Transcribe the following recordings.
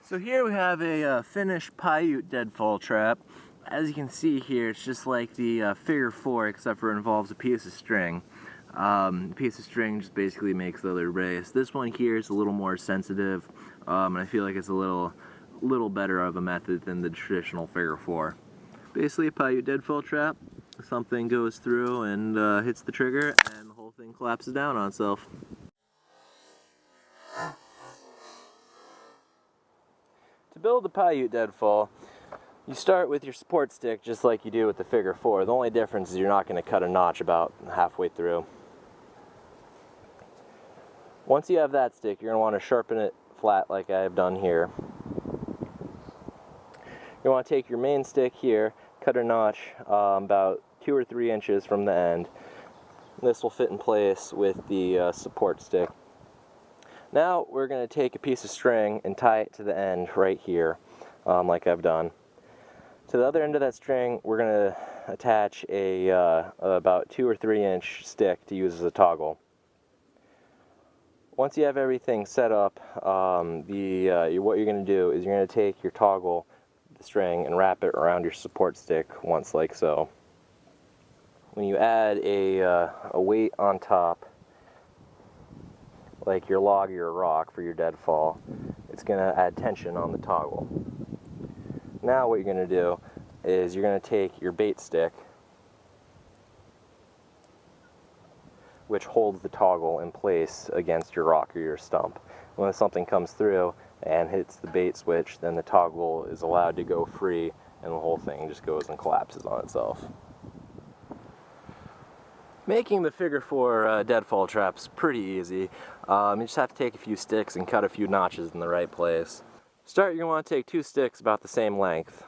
So here we have a finished Paiute deadfall trap. As you can see here, it's just like the Figure-4, except for it involves a piece of string. A piece of string just basically makes the other brace. This one here is a little more sensitive, and I feel like it's a little better of a method than the traditional Figure-4. Basically a Paiute deadfall trap. Something goes through and hits the trigger, and the whole thing collapses down on itself. To build the Paiute deadfall, you start with your support stick just like you do with the Figure-4. The only difference is you're not going to cut a notch about halfway through. Once you have that stick, you're going to want to sharpen it flat like I have done here. You want to take your main stick here, cut a notch about 2 or 3 inches from the end. This will fit in place with the support stick. Now we're going to take a piece of string and tie it to the end right here, like I've done. To the other end of that string, we're going to attach a about 2 or 3 inch stick to use as a toggle. Once you have everything set up, what you're going to do is you're going to take your toggle, the string, and wrap it around your support stick once, like so. When you add a weight on top, like your log or your rock for your deadfall, it's going to add tension on the toggle. Now what you're going to do is you're going to take your bait stick, which holds the toggle in place against your rock or your stump. When something comes through and hits the bait switch, then the toggle is allowed to go free and the whole thing just goes and collapses on itself. Making the Figure-4 deadfall trap's pretty easy. You just have to take a few sticks and cut a few notches in the right place. To start, you're going to want to take 2 sticks about the same length.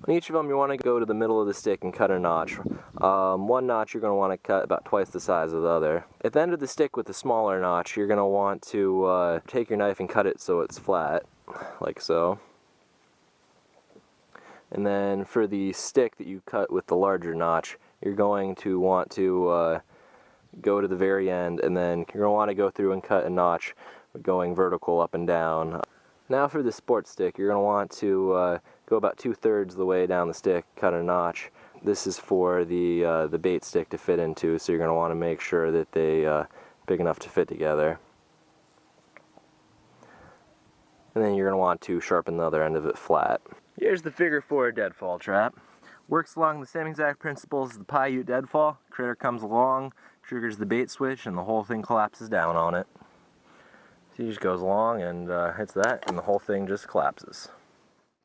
On each of them, you want to go to the middle of the stick and cut a notch. One notch you're going to want to cut about twice the size of the other. At the end of the stick with the smaller notch, you're going to want to take your knife and cut it so it's flat, like so. And then for the stick that you cut with the larger notch, you're going to want to go to the very end, and then you're going to want to go through and cut a notch going vertical up and down. Now for the support stick, you're going to want to go about 2/3 of the way down the stick, cut a notch. This is for the bait stick to fit into, so you're going to want to make sure that they're big enough to fit together. And then you're going to want to sharpen the other end of it flat. Here's the Figure-4 deadfall trap. Works along the same exact principles as the Paiute deadfall. Critter comes along, triggers the bait switch, and the whole thing collapses down on it. So he just goes along and hits that, and the whole thing just collapses.